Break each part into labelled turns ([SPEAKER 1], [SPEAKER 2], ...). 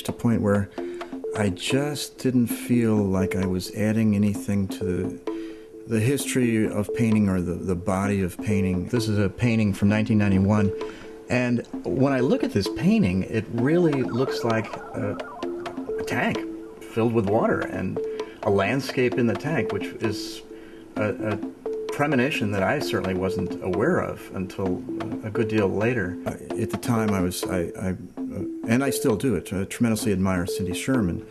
[SPEAKER 1] reached a point where I just didn't feel like I was adding anything to the history of painting or the body of painting. This is a painting from 1991, and when I look at this painting, it really looks like a tank filled with water and a landscape in the tank, which is a premonition that I certainly wasn't aware of until a good deal later. At the time, and I still do it, tremendously admire Cindy Sherman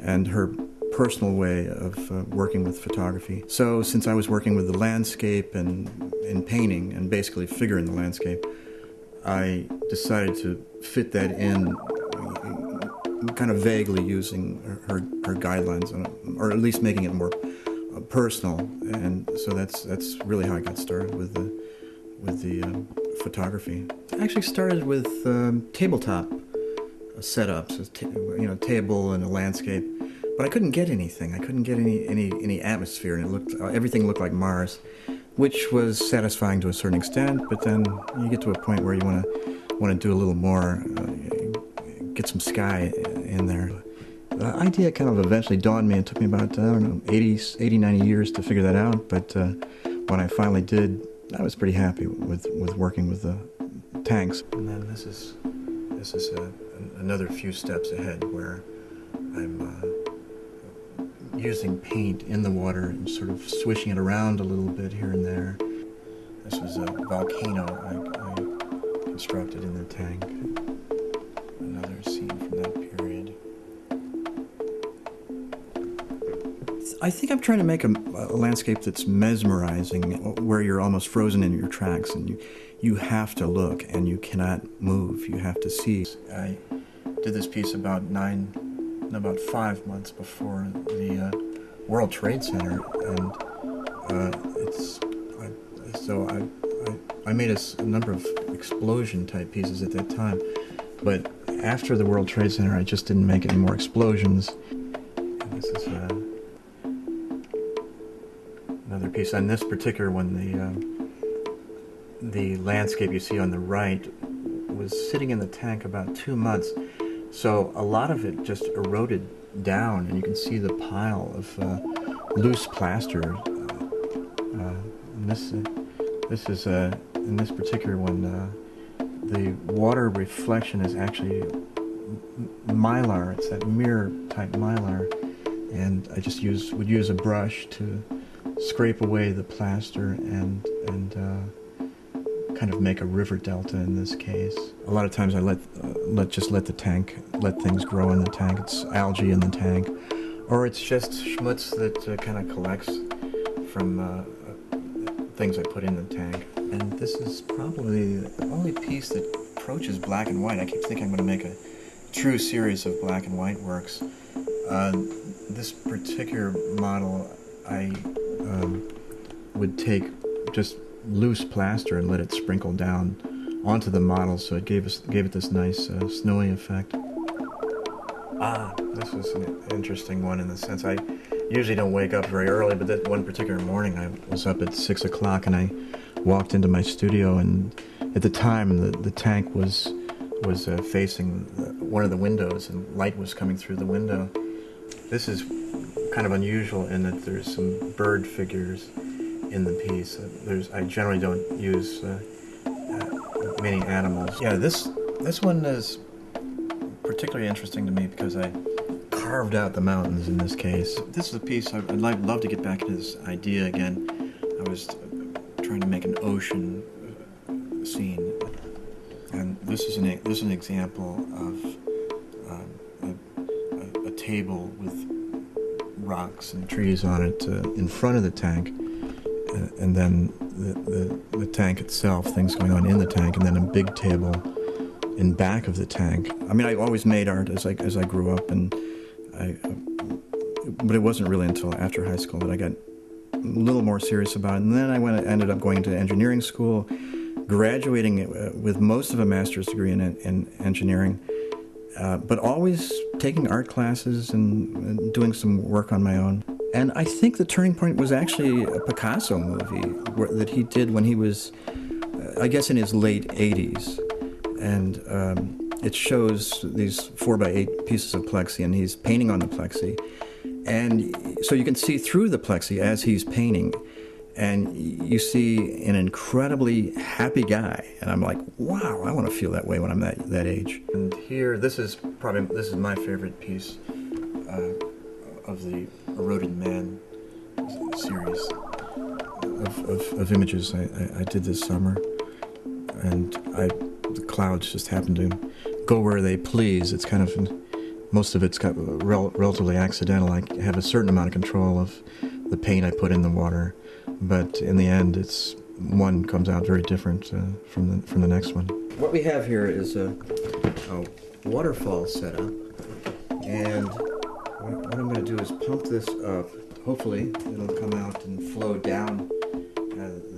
[SPEAKER 1] and her personal way of working with photography. So since I was working with the landscape and painting and basically figuring the landscape, I decided to fit that in kind of vaguely using her guidelines, or at least making it more personal. And so that's really how I got started with the photography. I actually started with tabletop setups, table and a landscape, but I couldn't get anything. I couldn't get any atmosphere, and everything looked like Mars, which was satisfying to a certain extent. But then you get to a point where you want to do a little more, get some sky in there. The idea kind of eventually dawned me. It took me about, 80, 90 years to figure that out, but when I finally did, I was pretty happy with working with the tanks. And then this is another few steps ahead, where I'm using paint in the water and sort of swishing it around a little bit here and there. This was a volcano I constructed in the tank. Another scene from that period. I think I'm trying to make a landscape that's mesmerizing, where you're almost frozen in your tracks, and you have to look and you cannot move. You have to see. I did this piece about 5 months before the World Trade Center, and I made a number of explosion type pieces at that time, but after the World Trade Center, I just didn't make any more explosions. And this is another piece. On this particular one, the landscape you see on the right was sitting in the tank about 2 months, so a lot of it just eroded down, and you can see the pile of loose plaster. This is in this particular one, the water reflection is actually mylar. It's that mirror type mylar, and I just would use a brush to scrape away the plaster and kind of make a river delta in this case. A lot of times I let things grow in the tank. It's algae in the tank, or it's just schmutz that kind of collects from things I put in the tank. And this is probably the only piece that approaches black and white. I keep thinking I'm going to make a true series of black and white works. This particular model, I would take just loose plaster and let it sprinkle down onto the model, so it gave it this nice snowy effect. This was an interesting one in the sense I usually don't wake up very early, but that one particular morning I was up at 6 o'clock and I walked into my studio, and at the time the tank was facing one of the windows, and light was coming through the window. This is kind of unusual in that there's some bird figures in the piece. I generally don't use many animals. Yeah, this one is particularly interesting to me because I carved out the mountains in this case. This is a piece I'd love to get back into this idea again. I was trying to make an ocean scene, and this is an example of a table with rocks and trees on it in front of the tank, and then the tank itself, things going on in the tank, and then a big table in back of the tank. I mean, I always made art as I grew up, but it wasn't really until after high school that I got a little more serious about it. And then I ended up going to engineering school, graduating with most of a master's degree in engineering, but always taking art classes and doing some work on my own. And I think the turning point was actually a Picasso movie that he did when he was, I guess, in his late 80s. And it shows these 4x8 pieces of plexi, and he's painting on the plexi. And so you can see through the plexi as he's painting, and you see an incredibly happy guy. And I'm like, wow, I want to feel that way when I'm that age. And here, this is my favorite piece of the Eroded Man series of images I did this summer. And the clouds just happen to go where they please. It's kind of, most of it's relatively accidental. I have a certain amount of control of the paint I put in the water, but in the end, one comes out very different from the next one. What we have here is a waterfall setup, and what I'm going to do is pump this up. Hopefully, it'll come out and flow down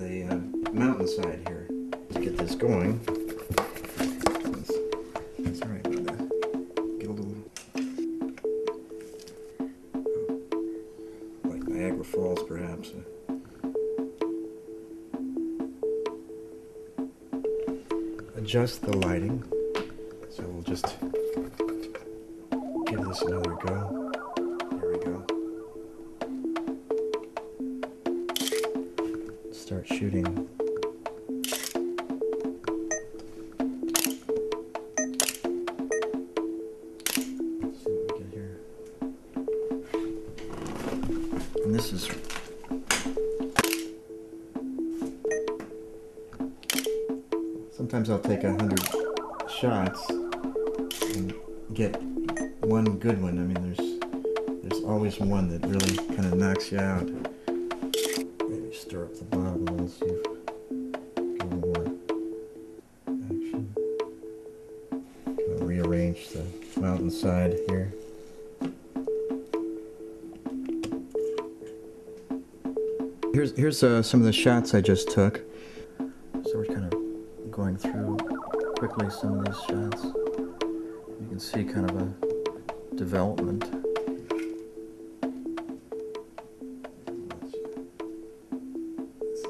[SPEAKER 1] the mountainside here. To get this going, that's all right about that. Get a little, like Niagara Falls, perhaps. Adjust the lighting, so we'll just give this another go. There we go. Start shooting. And this is sometimes I'll take 100 shots and get one good one. I mean, there's always one that really kind of knocks you out. Maybe stir up the bottom a little, see if get a little more action. Kind of rearrange the mountainside here. Here's some of the shots I just took. So we're kind of going through quickly some of these shots. You can see kind of a development.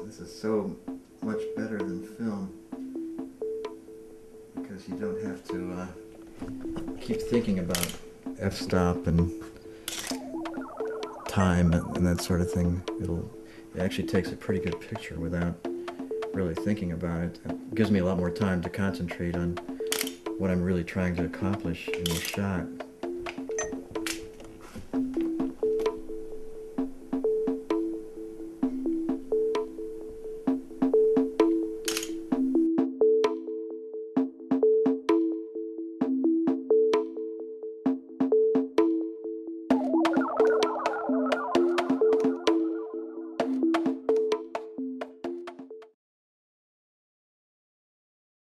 [SPEAKER 1] This is so much better than film because you don't have to keep thinking about f-stop and time and that sort of thing. It actually takes a pretty good picture without really thinking about it. It gives me a lot more time to concentrate on what I'm really trying to accomplish in the shot.